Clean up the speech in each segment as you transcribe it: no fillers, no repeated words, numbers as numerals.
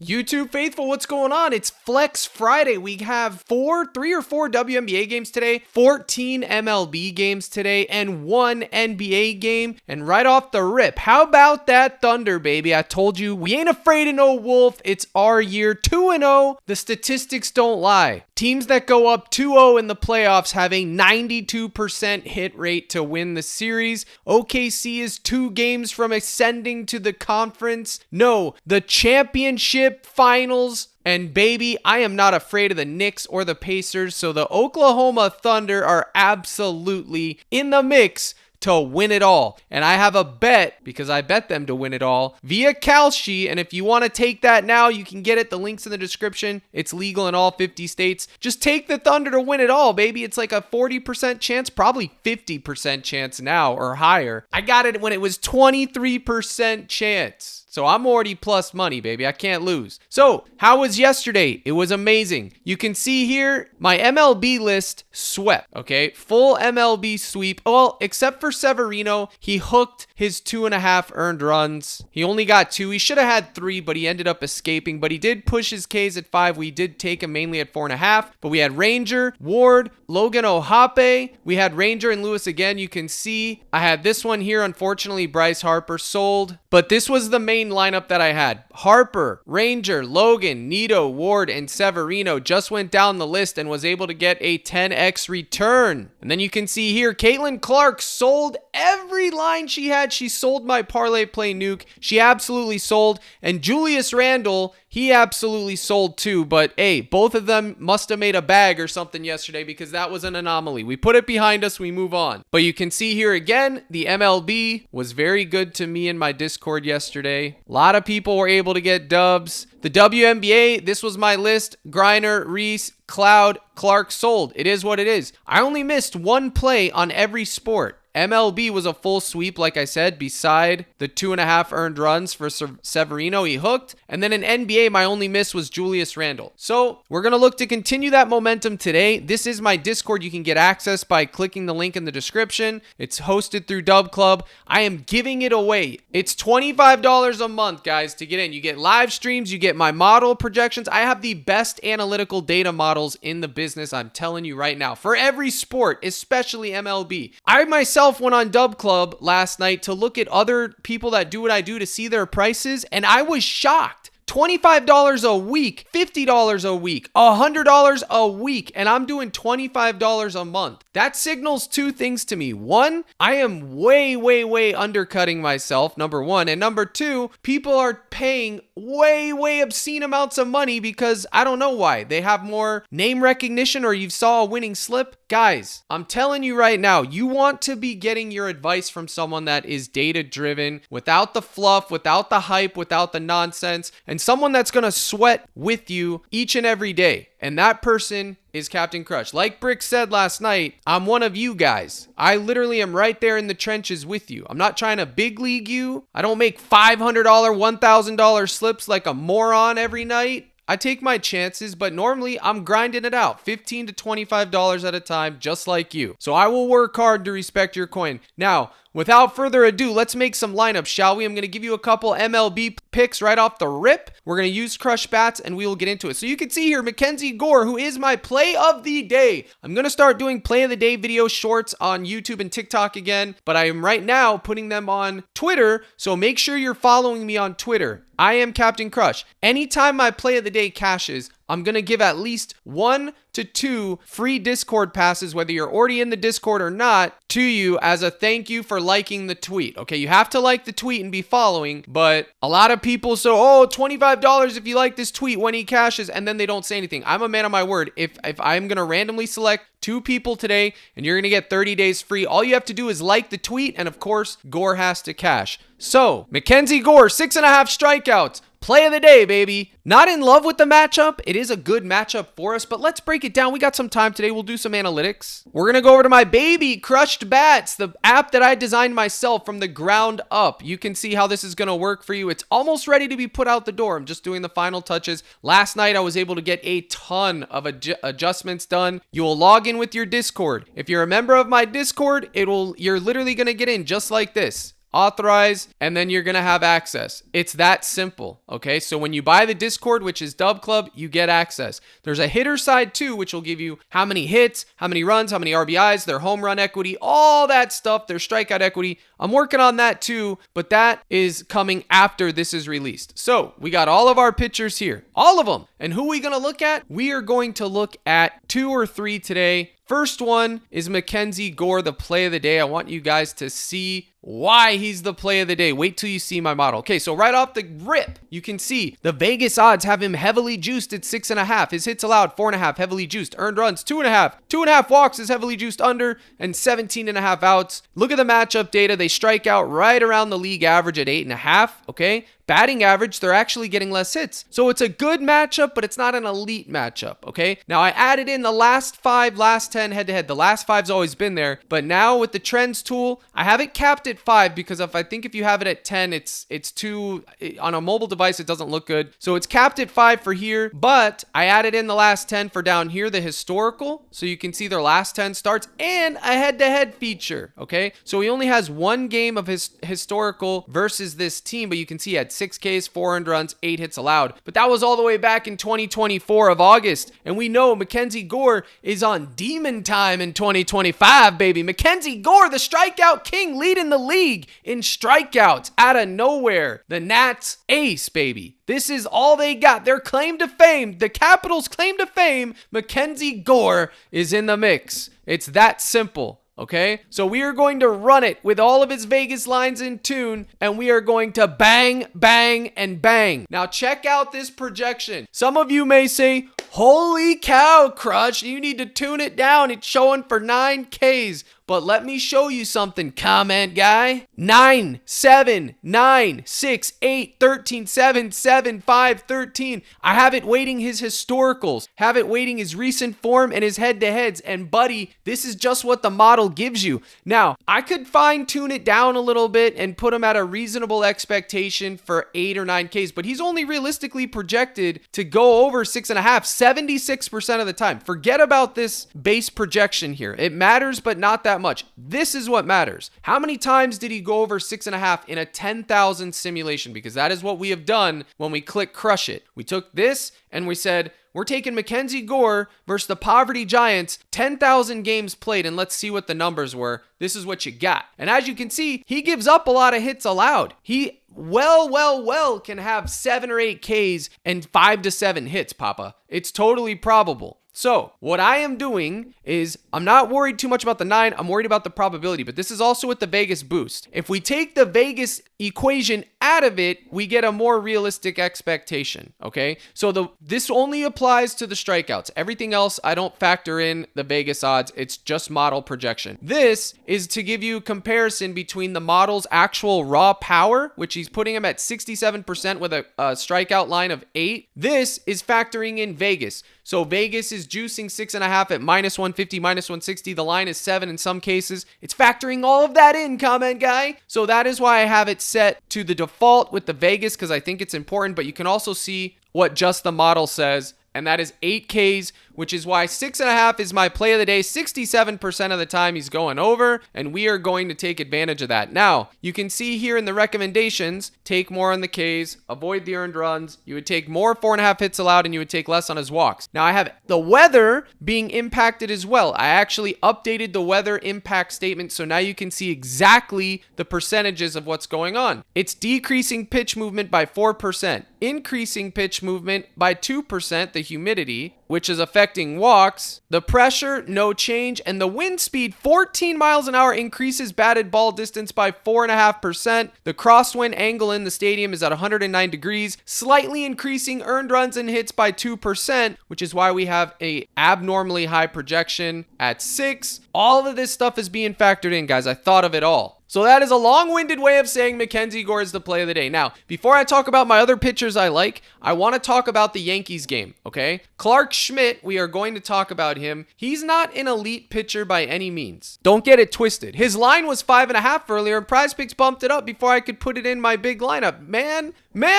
YouTube faithful, what's going on? It's Flex Friday. We have 3 or 4 WNBA games today, 14 MLB games today, and 1 NBA game. And right off the rip, how about that Thunder, baby? I told you, we ain't afraid of no Wolf. It's our year, 2-0. The statistics don't lie. Teams that go up 2-0 in the playoffs have a 92% hit rate to win the series. OKC is 2 games from ascending to the conference. No, the championship finals. And baby, I am not afraid of the Knicks or the Pacers. So the Oklahoma Thunder are absolutely in the mix to win it all. And I have a bet, because I bet them to win it all, via Kalshi. And if you want to take that now, you can get it. The link's in the description. It's legal in all 50 states. Just take the Thunder to win it all, baby. It's like a 40% chance, probably 50% chance now or higher. I got it when it was 23% chance. So I'm already plus money, baby. I can't lose. So how was yesterday? It was amazing. You can see here, my MLB list swept, okay? Full MLB sweep. Well, except for Severino, he hooked his 2.5 earned runs. He only got 2. He should have had 3, but he ended up escaping. But he did push his Ks at 5. We did take him mainly at 4.5. But we had Ranger, Ward, Logan Ohape. We had Ranger and Lewis again. You can see I had this one here. Unfortunately, Bryce Harper sold. But this was the main lineup that I had. Harper, Ranger, Logan, Nito, Ward, and Severino just went down the list and was able to get a 10x return. And then you can see here, Caitlin Clark sold every line she had. She sold my ParlayPlay nuke. She absolutely sold. And Julius Randle, he absolutely sold too. But hey, both of them must have made a bag or something yesterday, because that was an anomaly. We put it behind us, we move on. But you can see here again, the MLB was very good to me in my Discord yesterday. A lot of people were able to get dubs. The WNBA, this was my list. Griner, Reese, Cloud, Clark sold. It is what it is. I only missed 1 play on every sport. MLB was a full sweep, like I said, beside the 2.5 earned runs for Severino. He hooked. And then in NBA, my only miss was Julius Randle. So we're going to look to continue that momentum today. This is my Discord. You can get access by clicking the link in the description. It's hosted through Dub Club. I am giving it away. It's $25 a month, guys, to get in. You get live streams. You get my model projections. I have the best analytical data models in the business. I'm telling you right now, for every sport, especially MLB. I myself went on Dub Club last night to look at other people that do what I do to see their prices, and I was shocked. $25 a week, $50 a week, $100 a week, and I'm doing $25 a month. That signals 2 things to me. 1, I am way undercutting myself, number 1. And number 2, people are paying way obscene amounts of money because I don't know why. They have more name recognition, or you saw a winning slip. Guys, I'm telling you right now, you want to be getting your advice from someone that is data driven, without the fluff, without the hype, without the nonsense, and someone that's going to sweat with you each and every day. And that person is Captain Crush. Like Brick said last night, I'm one of you guys. I literally am right there in the trenches with you. I'm not trying to big league you. I don't make $500, $1,000 slips like a moron every night. I take my chances, but normally I'm grinding it out, $15 to $25 at a time, just like you. So I will work hard to respect your coin. Now, without further ado, let's make some lineups, shall we? I'm going to give you a couple MLB picks right off the rip. We're going to use Crush Bats, and we will get into it. So you can see here, Mackenzie Gore, who is my play of the day. I'm going to start doing play of the day video shorts on YouTube and TikTok again, but I am right now putting them on Twitter, so make sure you're following me on Twitter. I am Captain Crush. Anytime my play of the day cashes, I'm going to give at least 1 to 2 free Discord passes, whether you're already in the Discord or not, to you as a thank you for liking the tweet. Okay, you have to like the tweet and be following, but a lot of people say, oh, $25 if you like this tweet when he cashes, and then they don't say anything. I'm a man of my word. If I'm going to randomly select 2 people today and you're going to get 30 days free, all you have to do is like the tweet, and of course, Gore has to cash. So, Mackenzie Gore, 6.5 strikeouts. Play of the day, baby. Not in love with the matchup. It is a good matchup for us, but let's break it down. We got some time today. We'll do some analytics. We're going to go over to my baby, Crushed Bats, the app that I designed myself from the ground up. You can see how this is going to work for you. It's almost ready to be put out the door. I'm just doing the final touches. Last night, I was able to get a ton of adjustments done. You will log in with your Discord. If you're a member of my Discord, you're literally going to get in just like this. authorize, and then you're going to have access. It's that simple, okay? So when you buy the Discord, which is Dub Club, you get access. There's a hitter side too, which will give you how many hits, how many runs, how many RBIs, their home run equity, all that stuff, their strikeout equity. I'm working on that too, but that is coming after this is released. So we got all of our pitchers here, all of them. And who are we going to look at? We are going to look at 2 or 3 today. First one is Mackenzie Gore, the play of the day. I want you guys to see why he's the play of the day. Wait till you see my model. Okay, so right off the rip, you can see the Vegas odds have him heavily juiced at 6.5. His hits allowed 4.5, heavily juiced. Earned runs 2.5. 2.5 walks is heavily juiced under, and 17.5 outs. Look at the matchup data. They strike out right around the league average at 8.5. Okay. Batting average, they're actually getting less hits. So it's a good matchup, but it's not an elite matchup, okay? Now, I added in the last 5, last 10 head-to-head. The last 5's always been there, but now with the trends tool, I have it capped at 5 because if you have it at 10, it's too, on a mobile device, it doesn't look good. So it's capped at 5 for here, but I added in the last 10 for down here, the historical, so you can see their last 10 starts, and a head-to-head feature, okay? So he only has 1 game of his historical versus this team, but you can see at 6 Ks, 400 runs, 8 hits allowed. But that was all the way back in 2024 of August. And we know Mackenzie Gore is on demon time in 2025, baby. Mackenzie Gore, the strikeout king, leading the league in strikeouts out of nowhere. The Nats ace, baby. This is all they got. Their claim to fame, the Capitals' claim to fame, Mackenzie Gore is in the mix. It's that simple. Okay, so we are going to run it with all of his Vegas lines in tune, and we are going to bang, bang, and bang. Now check out this projection. Some of you may say, holy cow, Crush, you need to tune it down. It's showing for 9 Ks. But let me show you something, comment guy. 9, 7, 9, 6, 8, 13, 7, 7, 5, 13. I have it weighting his historicals, have it weighting his recent form and his head-to-heads. And buddy, this is just what the model gives you. Now, I could fine tune it down a little bit and put him at a reasonable expectation for 8 or 9 Ks, but he's only realistically projected to go over 6.5, 76% of the time. Forget about this base projection here. It matters, but not that much. This is what matters. How many times did he go over 6.5 in a 10,000 simulation? Because that is what we have done when we click Crush It. We took this and we said, we're taking Mackenzie Gore versus the Poverty Giants, 10,000 games played, and let's see what the numbers were. This is what you got. And as you can see, he gives up a lot of hits allowed. He well can have 7 or 8 Ks and 5 to 7 hits, Papa. It's totally probable. So what I am doing is I'm not worried too much about the 9. I'm worried about the probability, but this is also with the Vegas boost. If we take the Vegas equation out of it, we get a more realistic expectation. Okay. So this only applies to the strikeouts. Everything else, I don't factor in the Vegas odds. It's just model projection. This is to give you a comparison between the model's actual raw power, which he's putting him at 67% with a strikeout line of 8. This is factoring in Vegas. So Vegas is juicing 6.5 at -150, -160. The line is 7 in some cases. It's factoring all of that in, comment guy. So that is why I have it set to the default with the Vegas, because I think it's important, but you can also see what just the model says, and that is 8 Ks, which is why 6.5 is my play of the day. 67% of the time he's going over, and we are going to take advantage of that. Now, you can see here in the recommendations, take more on the Ks, avoid the earned runs. You would take more 4.5 hits allowed, and you would take less on his walks. Now, I have the weather being impacted as well. I actually updated the weather impact statement, so now you can see exactly the percentages of what's going on. It's decreasing pitch movement by 4%, increasing pitch movement by 2%, the humidity, which is affecting walks, the pressure, no change, and the wind speed, 14 miles an hour, increases batted ball distance by 4.5%. The crosswind angle in the stadium is at 109 degrees, slightly increasing earned runs and hits by 2%, which is why we have a abnormally high projection at 6. All of this stuff is being factored in, guys. I thought of it all. So that is a long-winded way of saying Mackenzie Gore is the play of the day. Now, before I talk about my other pitchers I like, I want to talk about the Yankees game, okay? Clark Schmidt, we are going to talk about him. He's not an elite pitcher by any means. Don't get it twisted. His line was 5.5 earlier, and PrizePicks bumped it up before I could put it in my big lineup. Man,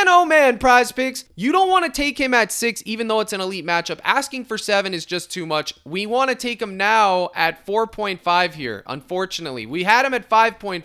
oh man, PrizePicks, you don't want to take him at 6, even though it's an elite matchup. Asking for 7 is just too much. We want to take him now at 4.5 here, unfortunately. We had him at 5.5.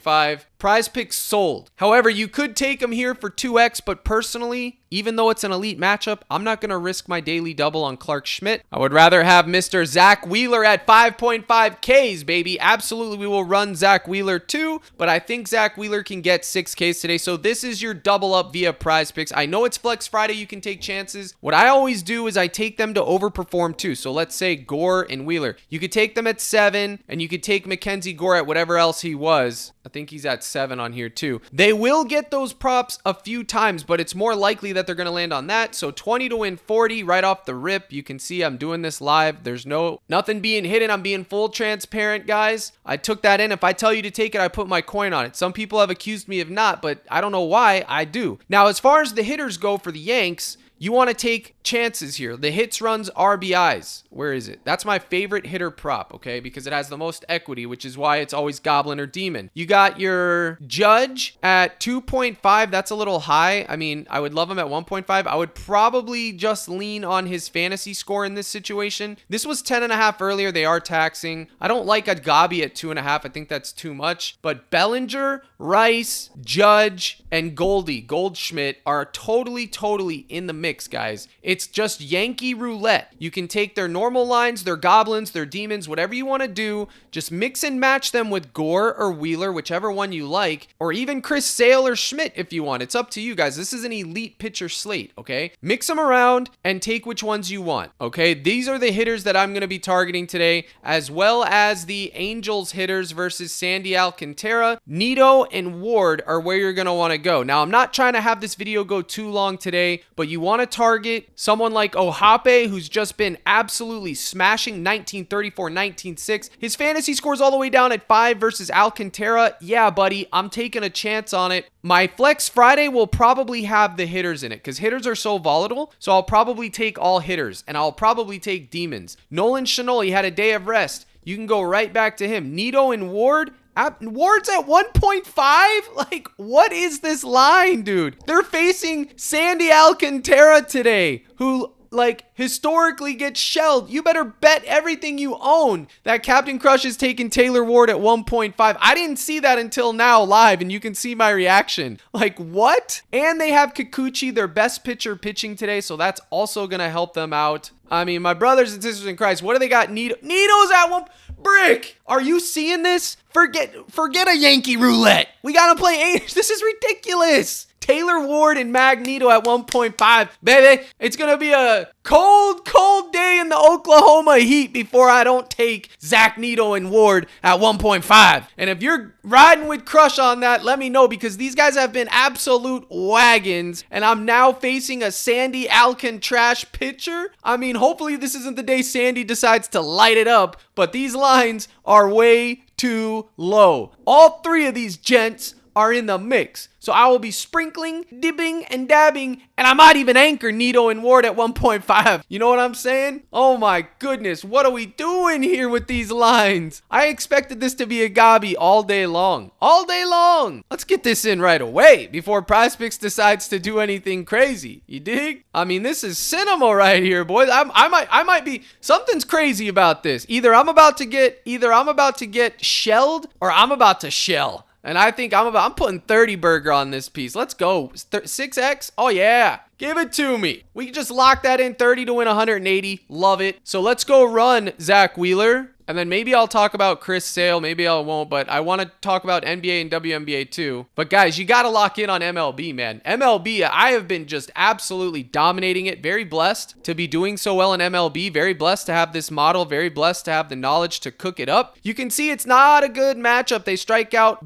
PrizePicks sold. However, you could take him here for 2x, but personally, even though it's an elite matchup, I'm not going to risk my daily double on Clark Schmidt. I would rather have Mr. Zack Wheeler at 5.5 Ks, baby. Absolutely, we will run Zack Wheeler too, but I think Zack Wheeler can get 6 Ks today. So this is your double up via PrizePicks. I know it's Flex Friday. You can take chances. What I always do is I take them to overperform too. So let's say Gore and Wheeler. You could take them at 7, and you could take Mackenzie Gore at whatever else he was. I think he's at 7 on here too. They will get those props a few times, but it's more likely that they're going to land on that. So 20 to win 40 right off the rip. You can see I'm doing this live. There's nothing being hidden. I'm being full transparent, guys. I took that in. If I tell you to take it, I put my coin on it. Some people have accused me of not, but I don't know why. I do. Now, as far as the hitters go for the Yanks, you want to take chances here. The hits, runs, RBIs. Where is it? That's my favorite hitter prop, okay? Because it has the most equity, which is why it's always Goblin or Demon. You got your Judge at 2.5. That's a little high. I mean, I would love him at 1.5. I would probably just lean on his fantasy score in this situation. This was 10.5 earlier. They are taxing. I don't like a Gabi at 2.5. I think that's too much. But Bellinger, Rice, Judge, and Goldschmidt are totally in the mix, guys. It's just Yankee roulette. You can take their normal lines, their goblins, their demons, whatever you want to do. Just mix and match them with Gore or Wheeler, whichever one you like, or even Chris Sale or Schmidt if you want. It's up to you guys. This is an elite pitcher slate, okay? Mix them around and take which ones you want, okay? These are the hitters that I'm going to be targeting today, as well as the Angels hitters versus Sandy Alcantara. Nito and Ward are where you're going to want to go. Now, I'm not trying to have this video go too long today, but you want to target someone like Ohape, who's just been absolutely smashing 1934, 19.6. His fantasy scores all the way down at 5 versus Alcantara. Yeah, buddy, I'm taking a chance on it. My Flex Friday will probably have the hitters in it because hitters are so volatile. So I'll probably take all hitters and I'll probably take demons. Nolan Shinoli had a day of rest. You can go right back to him. Nito and Ward. Ward's at 1.5? Like, what is this line, dude? They're facing Sandy Alcantara today, who, like, historically gets shelled. You better bet everything you own that Captain Crush is taking Taylor Ward at 1.5. I didn't see that until now live, and you can see my reaction. Like, what? And they have Kikuchi, their best pitcher, pitching today, so that's also going to help them out. I mean, my brothers and sisters in Christ, what do they got? Nito's at 1... Brick! Are you seeing this? Forget a Yankee roulette. We gotta play Angels. This is ridiculous. Taylor Ward and Magneto at 1.5. Baby, it's gonna be a cold day in the Oklahoma heat before I don't take Zach Nito and Ward at 1.5. And if you're riding with Crush on that, let me know, because these guys have been absolute wagons, and I'm now facing a Sandy Alcantara pitcher. I mean, hopefully this isn't the day Sandy decides to light it up, but these lines are way too low. All three of these gents are in the mix. So I will be sprinkling, dipping, and dabbing, and I might even anchor Nito and Ward at 1.5. You know what I'm saying? Oh my goodness, what are we doing here with these lines? I expected this to be a Gabi all day long. All day long. Let's get this in right away before PrizePicks decides to do anything crazy. You dig? I mean, this is cinema right here, boys. I might be, something's crazy about this. Either I'm about to get shelled, or I'm about to shell. And I think I'm putting 30 burger on this piece. Let's go. 6X? Oh, yeah. Give it to me. We can just lock that in. 30 to win 180. Love it. So let's go run Zack Wheeler. And then maybe I'll talk about Chris Sale. Maybe I won't, but I want to talk about NBA and WNBA too. But guys, you got to lock in on MLB, man. MLB, I have been just absolutely dominating it. Very blessed to be doing so well in MLB. Very blessed to have this model. Very blessed to have the knowledge to cook it up. You can see it's not a good matchup. They strike out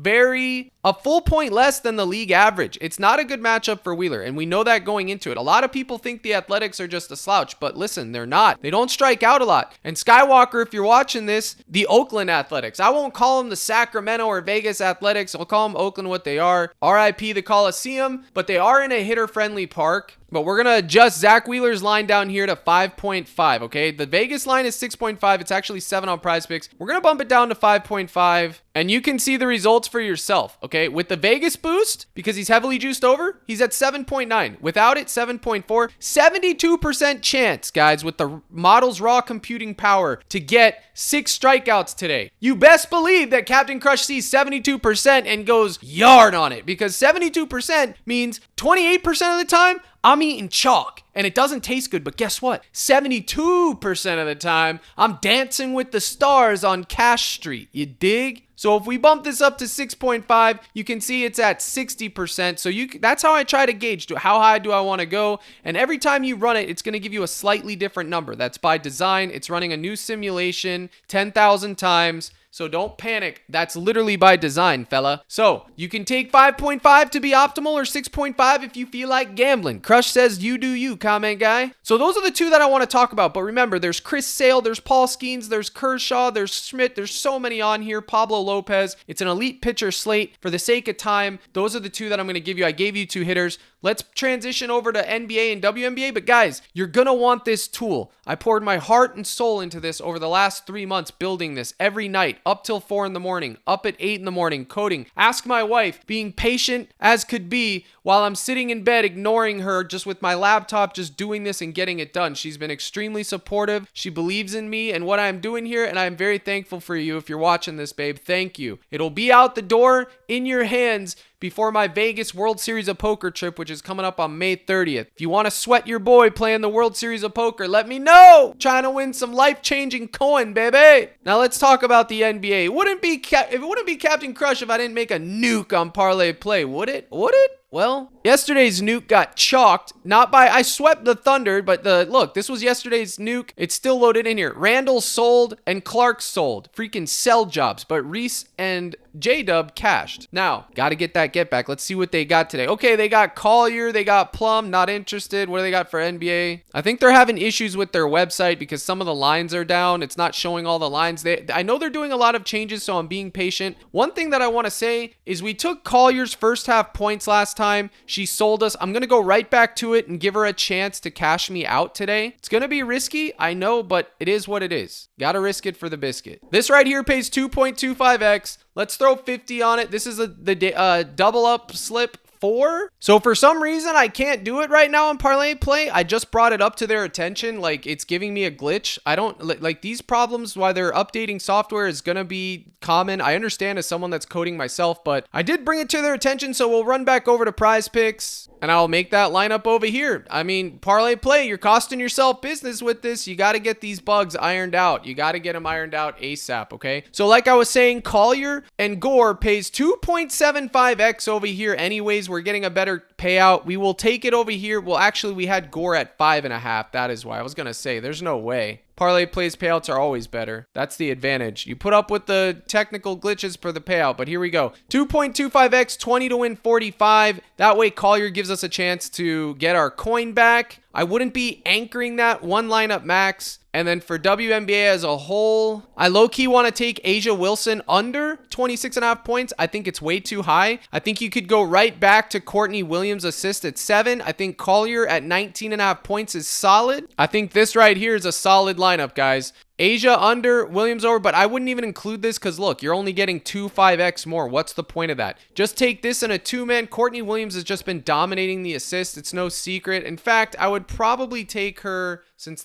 a full point less than the league average. It's not a good matchup for Wheeler, and we know that going into it. A lot of people think the Athletics are just a slouch, but listen, they're not. They don't strike out a lot. And Skywalker, if you're watching this, the Oakland Athletics. I won't call them the Sacramento or Vegas Athletics. I'll call them Oakland what they are. RIP the Coliseum, but they are in a hitter-friendly park. But we're going to adjust Zack Wheeler's line down here to 5.5, okay? The Vegas line is 6.5. It's actually 7 on PrizePicks. We're going to bump it down to 5.5, and you can see the results for yourself, okay? With the Vegas boost, because he's heavily juiced over, he's at 7.9. Without it, 7.4. 72% chance, guys, with the model's raw computing power to get 6 strikeouts today. You best believe that Captain Crush sees 72% and goes yard on it, because 72% means 28% of the time, I'm eating chalk and it doesn't taste good. But guess what? 72% of the time, I'm dancing with the stars on Cash Street. You dig? So if we bump this up to 6.5, you can see it's at 60%. So that's how I try to gauge how high do I want to go. And every time you run it, it's going to give you a slightly different number. That's by design. It's running a new simulation 10,000 times. So don't panic. That's literally by design, fella. So you can take 5.5 to be optimal or 6.5 if you feel like gambling. Crush says you do you, comment guy. So those are the 2 that I want to talk about. But remember, there's Chris Sale, there's Paul Skeens, there's Kershaw, there's Schmidt. There's so many on here. Pablo Lopez. It's an elite pitcher slate. For the sake of time, those are the 2 that I'm going to give you. I gave you 2 hitters. Let's transition over to NBA and WNBA. But guys, you're going to want this tool. I poured my heart and soul into this over the last 3 months, building this every night, up till 4 in the morning, up at 8 in the morning, coding. Ask my wife, being patient as could be while I'm sitting in bed, ignoring her just with my laptop, just doing this and getting it done. She's been extremely supportive. She believes in me and what I'm doing here, and I'm very thankful for you. If you're watching this, babe, thank you. It'll be out the door in your hands before my Vegas World Series of Poker trip, which is coming up on May 30th. If you want to sweat your boy playing the World Series of Poker, let me know. Trying to win some life-changing coin, baby. Now let's talk about the NBA. It wouldn't be Captain Crush if I didn't make a nuke on Parlay Play, would it? Would it? Well, yesterday's nuke got chalked, not by, I swept the Thunder, but look, this was yesterday's nuke. It's still loaded in here. Randall sold and Clark sold. Freaking sell jobs, but Reese and J-Dub cashed. Now, got to get that get back. Let's see what they got today. Okay, they got Collier, they got Plum, not interested. What do they got for NBA? I think they're having issues with their website because some of the lines are down. It's not showing all the lines. I know they're doing a lot of changes, so I'm being patient. One thing that I want to say is we took Collier's first half points last time. She sold us. I'm going to go right back to it and give her a chance to cash me out today. It's going to be risky, I know, but it is what it is. Got to risk it for the biscuit. This right here pays 2.25x. Let's throw 50 on it. This is the double up slip 4. So for some reason, I can't do it right now on Parlay Play. I just brought it up to their attention. Like, it's giving me a glitch. I don't like these problems while they're updating software is going to be common. I understand as someone that's coding myself, but I did bring it to their attention. So we'll run back over to PrizePicks and I'll make that lineup over here. I mean, Parlay Play, you're costing yourself business with this. You got to get these bugs ironed out. You got to get them ironed out ASAP, okay? So like I was saying, Collier and Gore pays 2.75x over here anyways. We're getting a better payout. We will take it over here. Well, actually, we had Gore at 5.5. That is why I was going to say there's no way. Parlay Plays payouts are always better. That's the advantage. You put up with the technical glitches for the payout, but here we go. 2.25x, 20 to win 45. That way, Collier gives us a chance to get our coin back. I wouldn't be anchoring that one lineup max. And then for WNBA as a whole, I low-key want to take Asia Wilson under 26.5 points. I think it's way too high. I think you could go right back to Courtney Williams' assist at 7. I think Collier at 19.5 points is solid. I think this right here is a solid lineup, guys. Asia under, Williams over, but I wouldn't even include this because look, you're only getting 5x more. What's the point of that? Just take this in a 2-man. Courtney Williams has just been dominating the assists. It's no secret. In fact, I would probably take her, since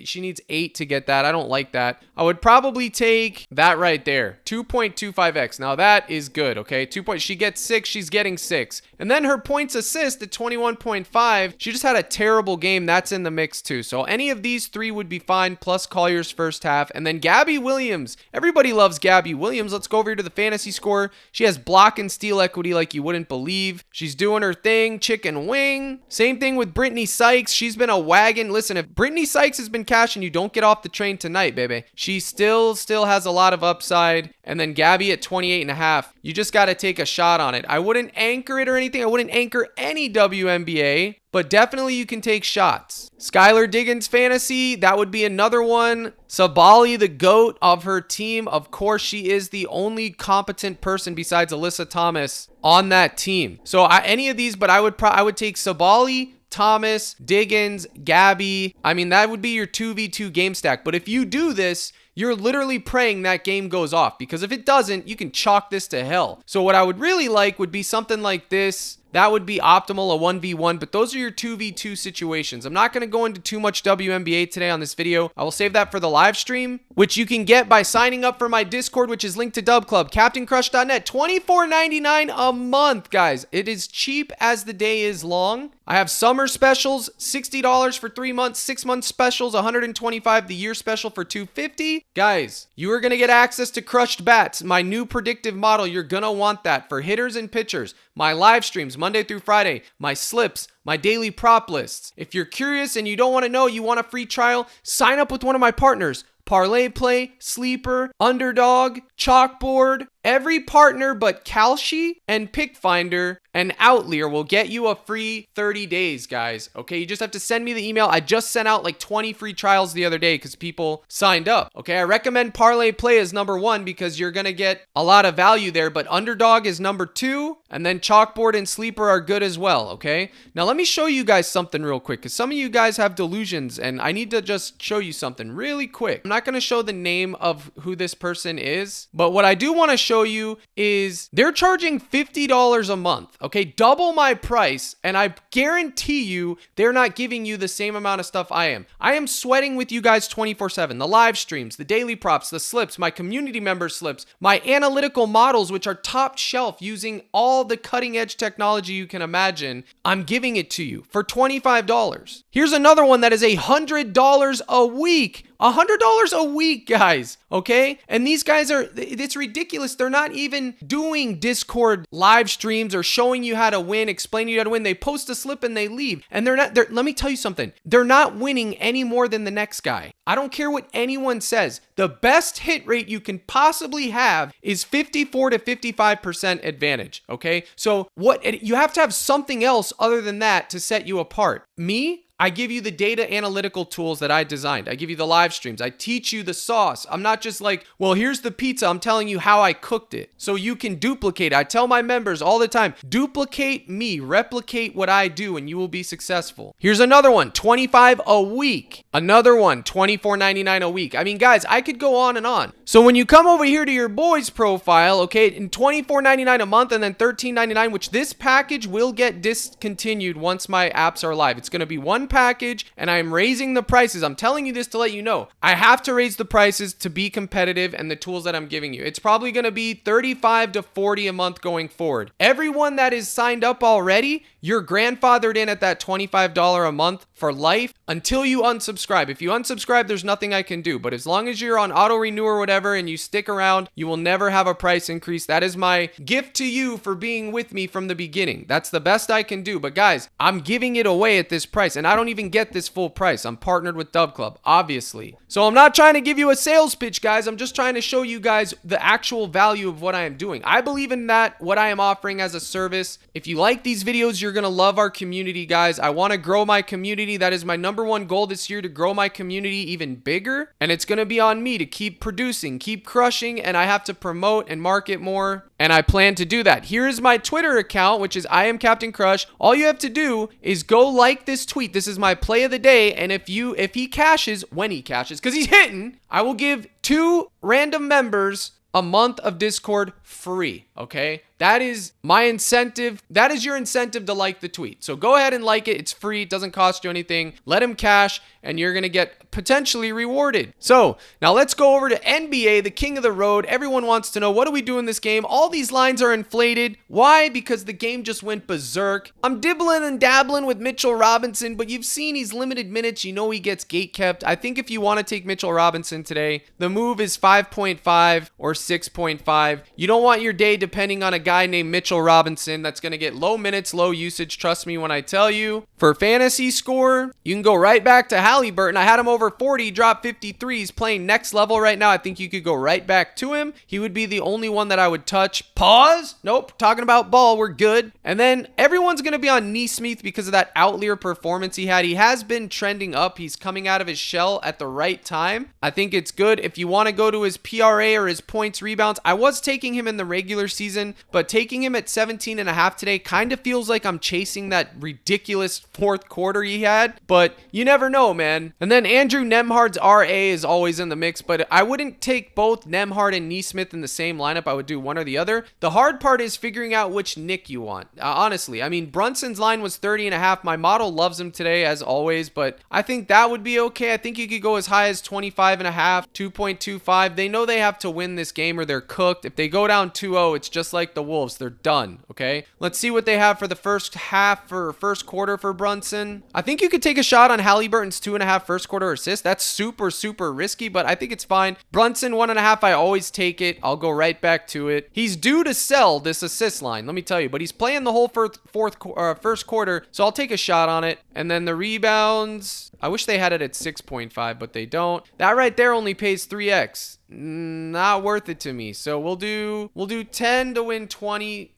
she needs 8 to get that. I don't like that. I would probably take that right there, 2.25x. Now that is good, okay? 2 points. She gets 6, she's getting 6. And then her points assist at 21.5. She just had a terrible game. That's in the mix too. So any of these 3 would be fine, plus Collier's first half. And then Gabby Williams. Everybody loves Gabby Williams. Let's go over here to the fantasy score. She has block and steal equity like you wouldn't believe. She's doing her thing, chicken wing. Same thing with Brittany Sykes. She's been a wagon. Listen, if Brittany Sykes has been cashing, you don't get off the train tonight, baby. She still has a lot of upside. And then Gabby at 28.5. You just got to take a shot on it. I wouldn't anchor it or anything. I wouldn't anchor any WNBA, but definitely you can take shots. Skylar Diggins fantasy, that would be another one. Sabali, the GOAT of her team. Of course, she is the only competent person besides Alyssa Thomas on that team. So any of these, but I would take Sabali, Thomas, Diggins, Gabby. I mean, that would be your 2v2 game stack. But if you do this, you're literally praying that game goes off, because if it doesn't, you can chalk this to hell. So what I would really like would be something like this. That would be optimal, a 1v1, but those are your 2v2 situations. I'm not going to go into too much WNBA today on this video. I will save that for the live stream, which you can get by signing up for my Discord, which is linked to Dub Club, CaptainCrush.net, $24.99 a month, guys. It is cheap as the day is long. I have summer specials, $60 for 3 months, 6 month specials, $125 the year special for $250. Guys, you are going to get access to Crushed Bats, my new predictive model. You're going to want that for hitters and pitchers. My live streams, Monday through Friday, my slips, my daily prop lists. If you're curious and you don't want to know, you want a free trial, sign up with one of my partners. ParlayPlay, Sleeper, Underdog, Chalkboard. Every partner but Kalshi and Pickfinder and Outlier will get you a free 30 days, guys. Okay, you just have to send me the email. I just sent out like 20 free trials the other day because people signed up. Okay, I recommend ParlayPlay as number 1 because you're going to get a lot of value there, but Underdog is number 2, and then Chalkboard and Sleeper are good as well, okay? Now, let me show you guys something real quick because some of you guys have delusions, and I need to just show you something really quick. I'm not going to show the name of who this person is, but what I do want to show you is they're charging $50 a month, okay? Double my price, and I guarantee you they're not giving you the same amount of stuff I am. I am sweating with you guys 24/7. The live streams, the daily props, the slips, my community member slips, my analytical models, which are top shelf using all the cutting edge technology you can imagine. I'm giving it to you for $25. Here's another one that is $100 a week. $100 a week, guys, okay? And these guys it's ridiculous. They're not even doing Discord live streams or showing you how to win, explaining you how to win. They post a slip and they leave. And let me tell you something. They're not winning any more than the next guy. I don't care what anyone says. The best hit rate you can possibly have is 54 to 55% advantage, okay? So you have to have something else other than that to set you apart. Me? I give you the data analytical tools that I designed. I give you the live streams. I teach you the sauce. I'm not just like, well, here's the pizza. I'm telling you how I cooked it so you can duplicate. I tell my members all the time, duplicate me, replicate what I do, and you will be successful. Here's another one, $25 a week. Another one, $24.99 a week. I mean, guys, I could go on and on. So when you come over here to your boy's profile, okay, in $24.99 a month and then $13.99, which this package will get discontinued once my apps are live. It's going to be one package, and I am raising the prices. I'm telling you this to let you know. I have to raise the prices to be competitive and the tools that I'm giving you. It's probably going to be $35 to $40 a month going forward. Everyone that is signed up already, you're grandfathered in at that $25 a month for life until you unsubscribe. If you unsubscribe, there's nothing I can do. But as long as you're on auto renew or whatever and you stick around, you will never have a price increase. That is my gift to you for being with me from the beginning. That's the best I can do. But guys, I'm giving it away at this price, and I don't even get this full price. I'm partnered with Dub Club, obviously. So I'm not trying to give you a sales pitch, guys. I'm just trying to show you guys the actual value of what I am doing. I believe in that, what I am offering as a service. If you like these videos, you're going to love our community, guys. I want to grow my community. That is my number one goal this year, to grow my community even bigger. And it's going to be on me to keep producing, keep crushing, and I have to promote and market more. And I plan to do that. Here is my Twitter account, which is I am Captain Crush. All you have to do is go like this tweet. This is my play of the day. And if he cashes, when he cashes, because he's hitting, I will give 2 random members a month of Discord free, okay? That is my incentive. That is your incentive to like the tweet. So go ahead and like it. It's free. It doesn't cost you anything. Let him cash, and you're going to get potentially rewarded. So now let's go over to NBA, the king of the road. Everyone wants to know, what do we do in this game? All these lines are inflated. Why? Because the game just went berserk. I'm dibbling and dabbling with Mitchell Robinson, but you've seen he's limited minutes. You know he gets gate kept. I think if you want to take Mitchell Robinson today, the move is 5.5 or 6.5. You don't want your day depending on a guy named Mitchell Robinson that's going to get low minutes, low usage. Trust me when I tell you. For fantasy score, you can go right back to Halliburton. I had him over 40, dropped 53. He's playing next level right now. I think you could go right back to him. He would be the only one that I would touch. Pause. Nope. Talking about ball. We're good. And then everyone's going to be on Neesmith because of that Outlier performance he had. He has been trending up. He's coming out of his shell at the right time. I think it's good. If you want to go to his PRA or his points, rebounds, I was taking him in the regular season, but taking him at 17.5 today kind of feels like I'm chasing that ridiculous fourth quarter he had, but you never know, man. And then Andrew Nemhard's RA is always in the mix, but I wouldn't take both Nemhard and Neesmith in the same lineup. I would do one or the other. The hard part is figuring out which Nick you want. Honestly, I mean, Brunson's line was 30.5. My model loves him today as always, but I think that would be okay. I think you could go as high as 25.5, 2.25. They know they have to win this game or they're cooked. If they go down 2-0, it's just like the Wolves. They're done, okay? Let's see what they have for the first half or first quarter for Brunson. I think you could take a shot on Halliburton's 2.5 first quarter assist. That's super, super risky, but I think it's fine. Brunson 1.5, I always take it. I'll go right back to it. He's due to sell this assist line, let me tell you, but he's playing the whole first quarter, so I'll take a shot on it. And then the rebounds, I wish they had it at 6.5, but they don't. That right there only pays 3x. Not worth it to me. So we'll do 10 to win 20.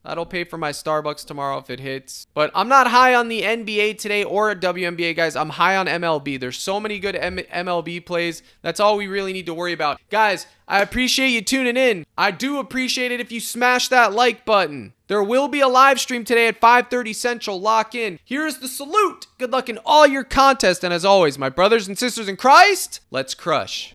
That'll pay for my Starbucks tomorrow if it hits. But I'm not high on the NBA today or WNBA, guys. I'm high on MLB. There's so many good MLB plays. That's all we really need to worry about. Guys, I appreciate you tuning in. I do appreciate it if you smash that like button. There will be a live stream today at 5:30 Central. Lock in. Here's the salute. Good luck in all your contests. And as always, my brothers and sisters in Christ, let's crush.